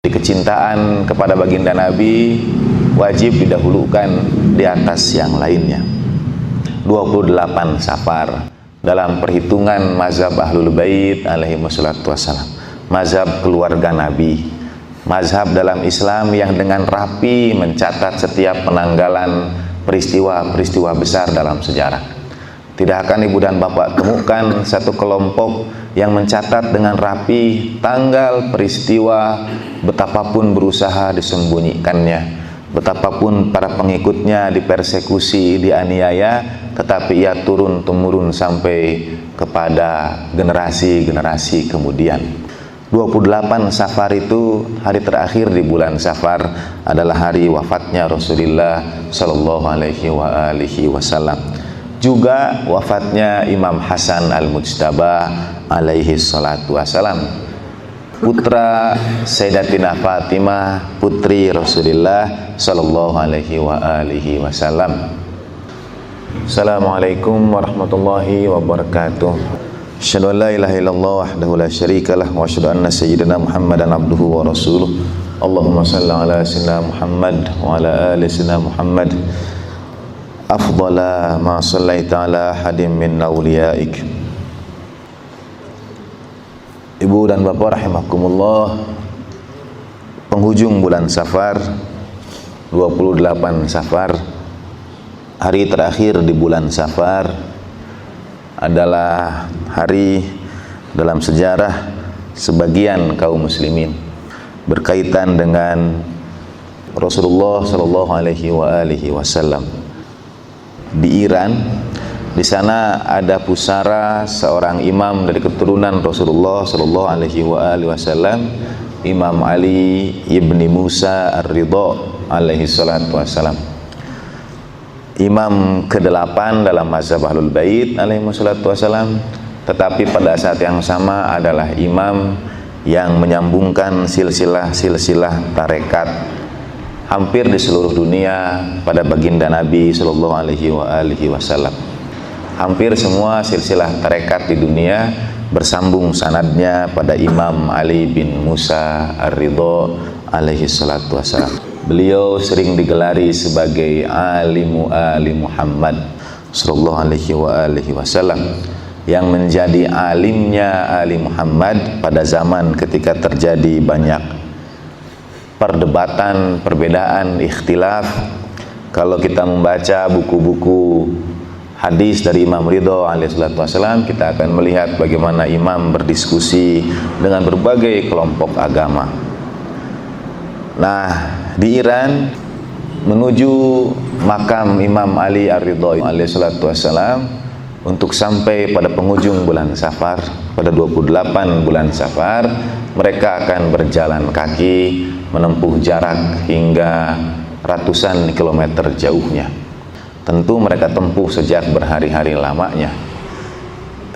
Kecintaan kepada baginda Nabi wajib didahulukan di atas yang lainnya. 28 Safar dalam perhitungan mazhab Ahlul Bait alaihi wassalatu wassalam, mazhab keluarga Nabi, mazhab dalam Islam yang dengan rapi mencatat setiap penanggalan peristiwa-peristiwa besar dalam sejarah. Tidak akan ibu dan bapak temukan satu kelompok yang mencatat dengan rapi tanggal peristiwa, betapapun berusaha disembunyikannya, betapapun para pengikutnya dipersekusi, dianiaya, tetapi ia turun-temurun sampai kepada generasi-generasi kemudian. 28 Safar itu, hari terakhir di bulan Safar adalah hari wafatnya Rasulullah Shallallahu Alaihi Wasallam. Juga wafatnya Imam Hasan Al-Mujtaba alaihi salatu wassalam, putra Sayyidatina Fatimah, putri Rasulullah Sallallahu Alaihi Wasallam. Assalamualaikum warahmatullahi wabarakatuh. Asyhadu an la ilaha illallah wahdahu la syarikalah wa asyhadu anna sayyidina Muhammadan abduhu wa rasuluh. Allahumma shalli ala sayyidina Muhammad wa ala ali sayyidina Muhammad afdala ma sallaita ala hadim min awliyaik. Ibu dan bapak rahimakumullah, penghujung bulan Safar, 28 Safar, hari terakhir di bulan Safar adalah hari dalam sejarah sebagian kaum muslimin berkaitan dengan Rasulullah Shallallahu Alaihi Wasallam. Di Iran, di sana ada pusara seorang imam dari keturunan Rasulullah Shallallahu Alaihi Wasallam, Imam Ali ibni Musa Ar-Ridha alaihi salatu wassalam, imam ke-8 dalam mazhab Ahlul Bait alaihi salatu wassalam, tetapi pada saat yang sama adalah imam yang menyambungkan silsilah tarekat hampir di seluruh dunia pada baginda Nabi Shallallahu Alaihi Wasallam. Hampir semua silsilah tarekat di dunia bersambung sanadnya pada Imam Ali bin Musa Ar-Ridha alaihi salatu wassalam. Beliau sering digelari sebagai alimu Ali Muhammad Shallallahu Alaihi Wasallam, yang menjadi alimnya Ali Muhammad pada zaman ketika terjadi banyak perdebatan, perbedaan, ikhtilaf. Kalau kita membaca buku-buku hadis dari Imam Ridho alaihissalatu wassalam, kita akan melihat bagaimana imam berdiskusi dengan berbagai kelompok agama. Nah, di Iran menuju makam Imam Ali Ar-Ridha alaihissalatu wassalam untuk sampai pada penghujung bulan Safar, pada 28 bulan Safar, mereka akan berjalan kaki menempuh jarak hingga ratusan kilometer jauhnya. Tentu mereka tempuh sejak berhari-hari lamanya.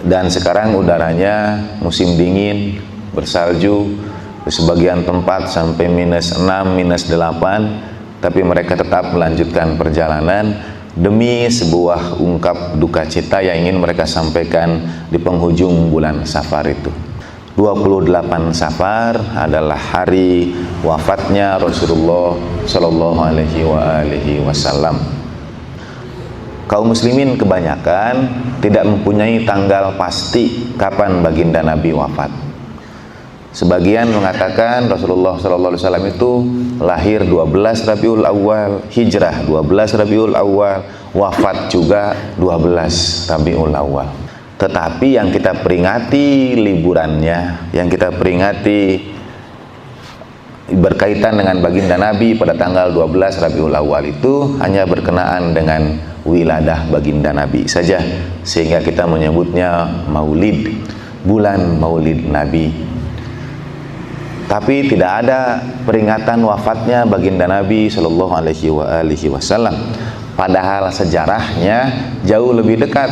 Dan sekarang udaranya musim dingin, bersalju, di sebagian tempat sampai -6, -8, tapi mereka tetap melanjutkan perjalanan demi sebuah ungkap duka cita yang ingin mereka sampaikan di penghujung bulan Safar itu. 28 Safar adalah hari wafatnya Rasulullah Shallallahu Alaihi Wasallam. Kaum muslimin kebanyakan tidak mempunyai tanggal pasti kapan baginda Nabi wafat. Sebagian mengatakan Rasulullah Shallallahu Alaihi Wasallam itu lahir 12 Rabiul Awal, hijrah 12 Rabiul Awal, wafat juga 12 Rabiul Awal. Tetapi yang kita peringati liburannya, yang kita peringati berkaitan dengan baginda Nabi pada tanggal 12 Rabiul Awal itu hanya berkenaan dengan wiladah baginda Nabi saja, sehingga kita menyebutnya Maulid, bulan Maulid Nabi. Tapi tidak ada peringatan wafatnya baginda Nabi Shallallahu Alaihi Wasallam. Padahal sejarahnya jauh lebih dekat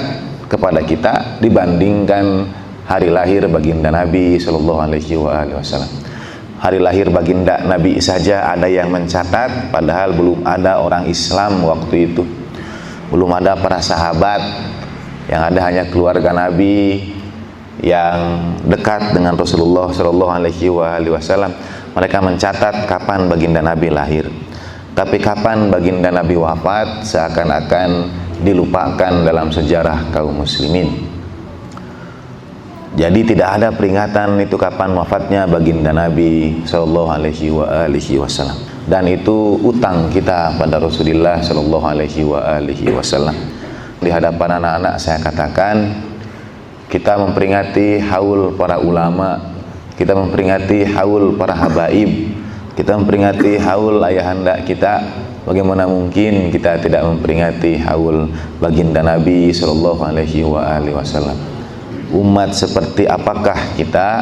kepada kita dibandingkan hari lahir baginda Nabi Shallallahu Alaihi Wasallam. Hari lahir baginda Nabi saja ada yang mencatat, padahal belum ada orang Islam waktu itu, belum ada para sahabat, yang ada hanya keluarga Nabi yang dekat dengan Rasulullah Shallallahu Alaihi Wasallam. Mereka mencatat kapan baginda Nabi lahir, tapi kapan baginda Nabi wafat seakan-akan dilupakan dalam sejarah kaum muslimin. Jadi tidak ada peringatan itu kapan wafatnya baginda Nabi Shallallahu Alaihi Wasallam. Dan itu utang kita pada Rasulullah Shallallahu Alaihi Wasallam. Di hadapan anak-anak saya katakan, kita memperingati haul para ulama, kita memperingati haul para habaib, kita memperingati haul ayahanda kita. Bagaimana mungkin kita tidak memperingati haul baginda Nabi Shallallahu Alaihi Wasallam? Umat seperti apakah kita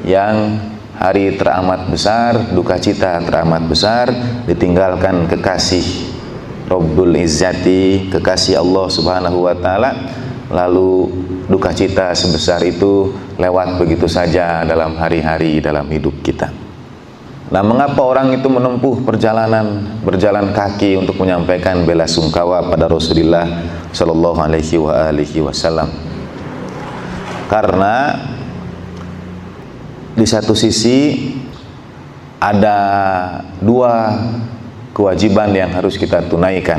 yang hari teramat besar, duka cita teramat besar, ditinggalkan kekasih Rabbul Izzati, kekasih Allah Subhanahu wa Ta'ala, lalu duka cita sebesar itu lewat begitu saja dalam hari-hari dalam hidup kita. Nah, mengapa orang itu menempuh berjalan kaki untuk menyampaikan bela sungkawa pada Rasulullah Shallallahu Alaihi Wasallam? Karena di satu sisi ada dua kewajiban yang harus kita tunaikan,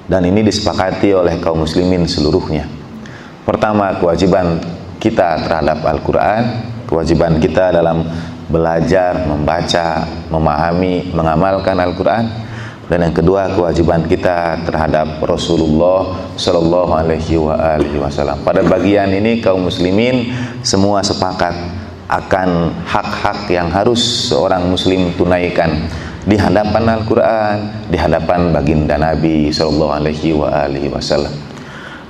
dan ini disepakati oleh kaum muslimin seluruhnya. Pertama, kewajiban kita terhadap Al-Quran, kewajiban kita dalam belajar, membaca, memahami, mengamalkan Al-Quran. Dan yang kedua, kewajiban kita terhadap Rasulullah Shallallahu Alaihi Wasallam. Pada bagian ini kaum muslimin semua sepakat akan hak-hak yang harus seorang muslim tunaikan di hadapan Al-Quran, di hadapan baginda Nabi Shallallahu Alaihi Wasallam.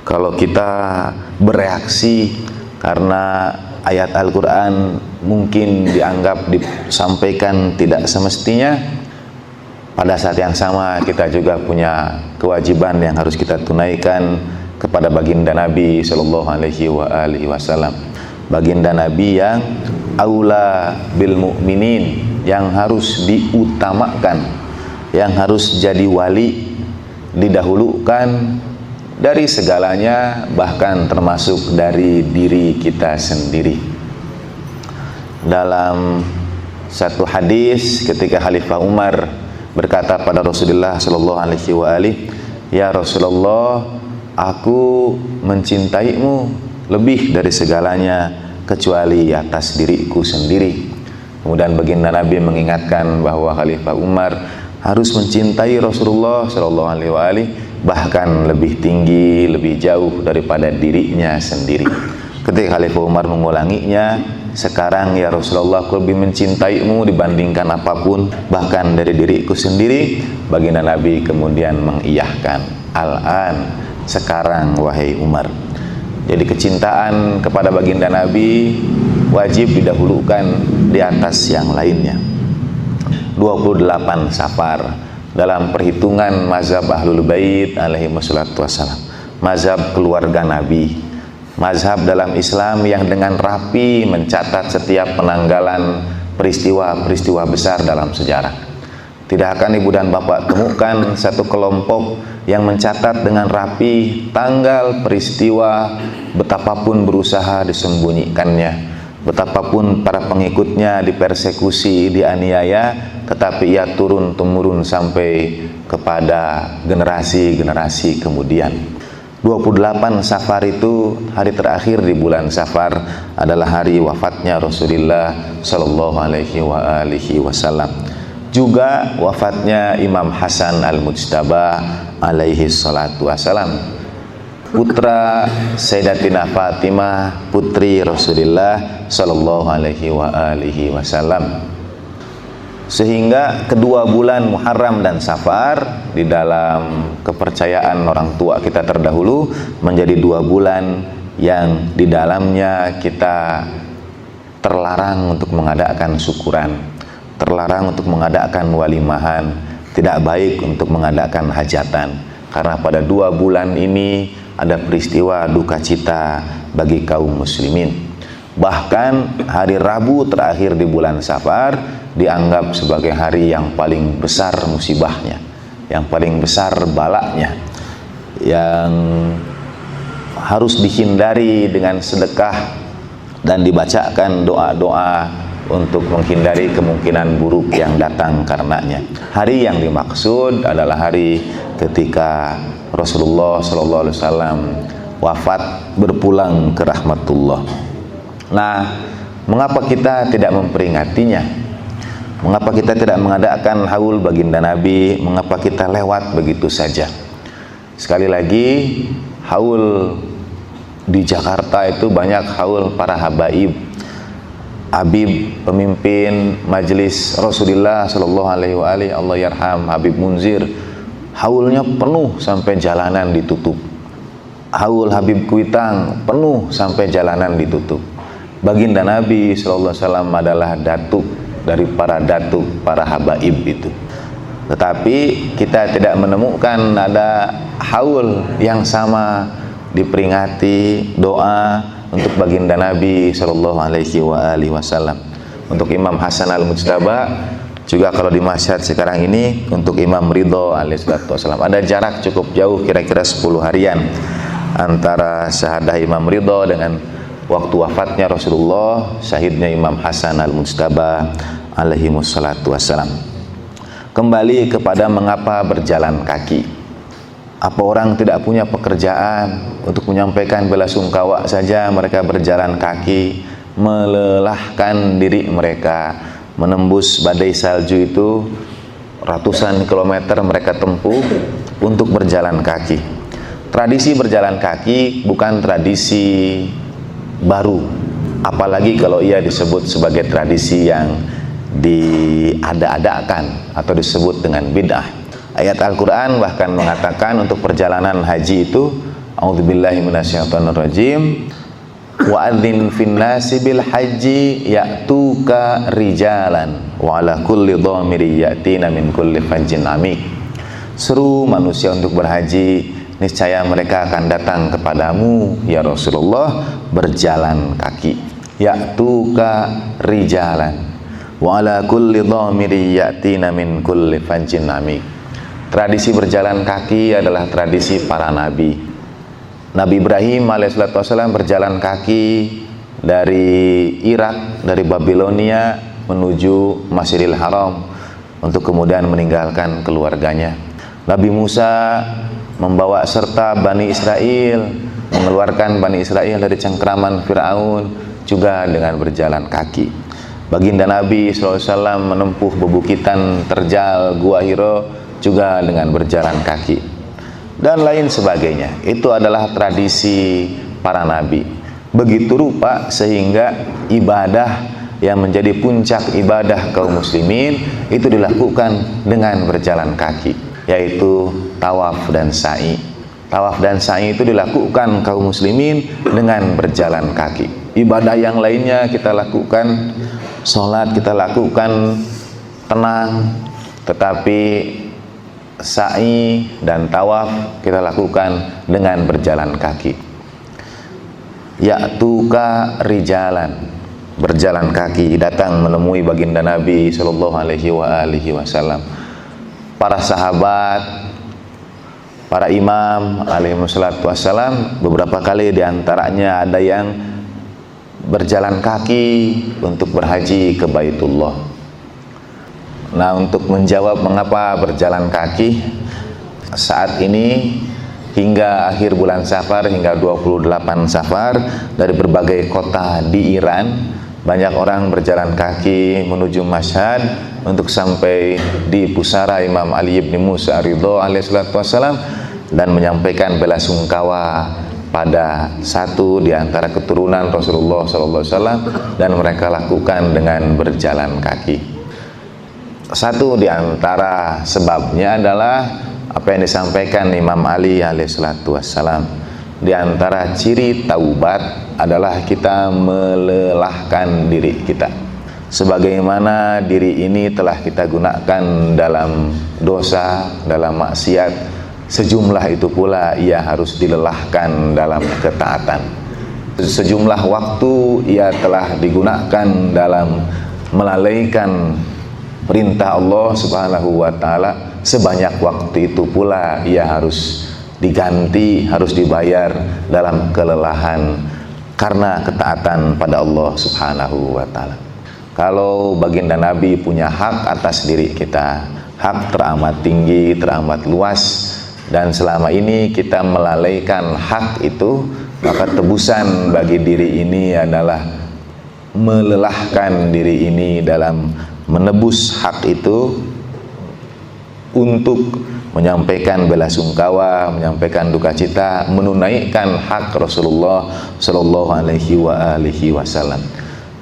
Kalau kita bereaksi karena ayat Al-Quran mungkin dianggap disampaikan tidak semestinya, pada saat yang sama kita juga punya kewajiban yang harus kita tunaikan kepada baginda Nabi Shallallahu Alaihi Wasallam. Baginda Nabi yang aula bil mu'minin, yang harus diutamakan, yang harus jadi wali, didahulukan dari segalanya, bahkan termasuk dari diri kita sendiri. Dalam satu hadis ketika Khalifah Umar berkata pada Rasulullah Shallallahu Alaihi Wasallam, ya Rasulullah, aku mencintaimu lebih dari segalanya kecuali atas diriku sendiri. Kemudian baginda Nabi mengingatkan bahwa Khalifah Umar harus mencintai Rasulullah Shallallahu Alaihi Wasallam bahkan lebih tinggi, lebih jauh daripada dirinya sendiri. Ketika Khalifah Umar mengulanginya, sekarang ya Rasulullah, aku lebih mencintaimu dibandingkan apapun, bahkan dari diriku sendiri. Baginda Nabi kemudian mengiyahkan, al-an, sekarang wahai Umar. Jadi kecintaan kepada baginda Nabi wajib didahulukan di atas yang lainnya. 28 Safar dalam perhitungan mazhab Ahlul Bait alaihi wassalatu wassalam, mazhab keluarga Nabi, mazhab dalam Islam yang dengan rapi mencatat setiap penanggalan peristiwa-peristiwa besar dalam sejarah. Tidak akan ibu dan bapak temukan satu kelompok yang mencatat dengan rapi tanggal peristiwa, betapapun berusaha disembunyikannya, betapapun para pengikutnya dipersekusi, dianiaya, tetapi ia turun-temurun sampai kepada generasi-generasi kemudian. 28 Safar itu, hari terakhir di bulan Safar, adalah hari wafatnya Rasulullah Shallallahu Alaihi Wasallam. Juga wafatnya Imam Hasan Al-Mujtaba alaihi salatu wassalam, putra Sayyidatina Fatimah, putri Rasulullah Shallallahu Alaihi Wasallam. Sehingga kedua bulan Muharram dan Safar di dalam kepercayaan orang tua kita terdahulu menjadi dua bulan yang di dalamnya kita terlarang untuk mengadakan syukuran, terlarang untuk mengadakan walimahan, tidak baik untuk mengadakan hajatan, karena pada dua bulan ini ada peristiwa duka cita bagi kaum muslimin. Bahkan hari Rabu terakhir di bulan Safar dianggap sebagai hari yang paling besar musibahnya, yang paling besar balaknya, yang harus dihindari dengan sedekah dan dibacakan doa-doa untuk menghindari kemungkinan buruk yang datang karenanya. Hari yang dimaksud adalah hari ketika Rasulullah SAW wafat, berpulang ke rahmatullah. Nah, mengapa kita tidak memperingatinya? Mengapa kita tidak mengadakan haul baginda Nabi? Mengapa kita lewat begitu saja? Sekali lagi, haul di Jakarta itu banyak haul para habaib, Habib, pemimpin majelis Rasulullah Shallallahu Alaihi Wasallam, Allah yarham Habib Munzir, haulnya penuh sampai jalanan ditutup. Haul Habib Kuitang penuh sampai jalanan ditutup. Baginda Nabi Shallallahu Alaihi Wasallam adalah datuk dari para habaib itu. Tetapi kita tidak menemukan ada haul yang sama diperingati doa untuk baginda Nabi Shallallahu Alaihi Wasallam. Untuk Imam Hasan Al-Mujtaba, juga kalau di masyarakat sekarang ini untuk Imam Ridho alaihissalam. Ada jarak cukup jauh, kira-kira 10 harian antara syahadah Imam Ridho dengan waktu wafatnya Rasulullah, syahidnya Imam Hasan Al-Mujtaba alaihi wassalam. Kembali kepada mengapa berjalan kaki. Apa orang tidak punya pekerjaan untuk menyampaikan belasungkawa saja mereka berjalan kaki, melelahkan diri mereka, menembus badai salju itu ratusan kilometer mereka tempuh untuk berjalan kaki. Tradisi berjalan kaki bukan tradisi baru, apalagi kalau ia disebut sebagai tradisi yang diada-adakan atau disebut dengan bid'ah. Ayat Al-Quran bahkan mengatakan untuk perjalanan haji itu, a'udzubillahi minasyaitonirrajim, wa'adzin finnasi bil haji ya'tuka rijalan wa ala kulli dhamiri ya'tina min kulli fajjin amik. Seru manusia untuk berhaji, niscaya mereka akan datang kepadamu ya Rasulullah berjalan kaki. Ya'tuka rijalan wa ala kulli dhamiri ya'tina min kulli fajjin amik. Tradisi berjalan kaki adalah tradisi para nabi. Nabi Ibrahim alaihissalam berjalan kaki dari Irak, dari Babilonia menuju Masjidil Haram untuk kemudian meninggalkan keluarganya. Nabi Musa membawa serta Bani Israel, mengeluarkan Bani Israel dari cengkraman Fir'aun juga dengan berjalan kaki. Baginda Nabi SAW menempuh bebukitan terjal Gua Hiro juga dengan berjalan kaki, dan lain sebagainya. Itu adalah tradisi para nabi. Begitu rupa sehingga ibadah yang menjadi puncak ibadah kaum muslimin itu dilakukan dengan berjalan kaki, yaitu tawaf dan sa'i. Tawaf dan sa'i itu dilakukan kaum muslimin dengan berjalan kaki. Ibadah yang lainnya kita lakukan, sholat kita lakukan tenang, tetapi sa'i dan tawaf kita lakukan dengan berjalan kaki. Ya'tuka rijalan, berjalan kaki, datang menemui baginda Nabi Shallallahu Alaihi Wasallam. Para sahabat, para imam alaihi wassalam, beberapa kali diantaranya ada yang berjalan kaki untuk berhaji ke Baitullah. Nah, untuk menjawab mengapa berjalan kaki, saat ini hingga akhir bulan Safar, hingga 28 Safar, dari berbagai kota di Iran banyak orang berjalan kaki menuju Mashhad untuk sampai di pusara Imam Ali bin Musa Ridho alaihissalam dan menyampaikan belasungkawa pada satu di antara keturunan Rasulullah SAW, dan mereka lakukan dengan berjalan kaki. Satu di antara sebabnya adalah apa yang disampaikan Imam Ali alaihissalam. Di antara ciri taubat adalah kita melelahkan diri kita. Sebagaimana diri ini telah kita gunakan dalam dosa, dalam maksiat, sejumlah itu pula ia harus dilelahkan dalam ketaatan. Sejumlah waktu ia telah digunakan dalam melalaikan perintah Allah Subhanahu wa Ta'ala, sebanyak waktu itu pula ia harus diganti, harus dibayar dalam kelelahan karena ketaatan pada Allah Subhanahu wa Ta'ala. Kalau baginda Nabi punya hak atas diri kita, hak teramat tinggi, teramat luas, dan selama ini kita melalaikan hak itu, maka tebusan bagi diri ini adalah melelahkan diri ini dalam menebus hak itu untuk menyampaikan bela sungkawa, menyampaikan duka cita, menunaikan hak Rasulullah Shallallahu Alaihi Wasallam.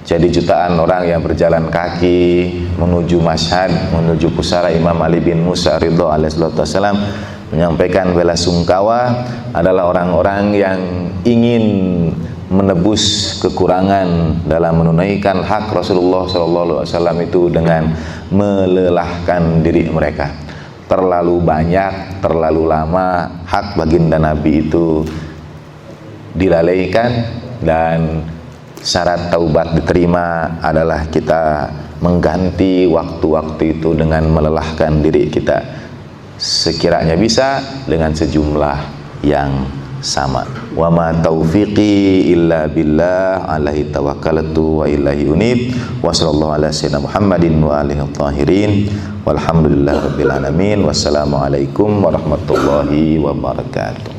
Jadi jutaan orang yang berjalan kaki menuju Mashhad, menuju pusara Imam Ali bin Musa Ridho alaihissalam menyampaikan bela sungkawa adalah orang-orang yang ingin menebus kekurangan dalam menunaikan hak Rasulullah SAW itu dengan melelahkan diri mereka. Terlalu banyak, terlalu lama hak baginda Nabi itu dilalaikan, dan syarat taubat diterima adalah kita mengganti waktu-waktu itu dengan melelahkan diri kita sekiranya bisa dengan sejumlah yang sama. Wa ma taufiqi illa billah alaihi tawakkaltu wa ilaihi unib. Wa sallallahu ala sayyidina Muhammadin wa alihi tahirin. Walhamdulillahirabbil alamin. Wassalamualaikum warahmatullahi wabarakatuh.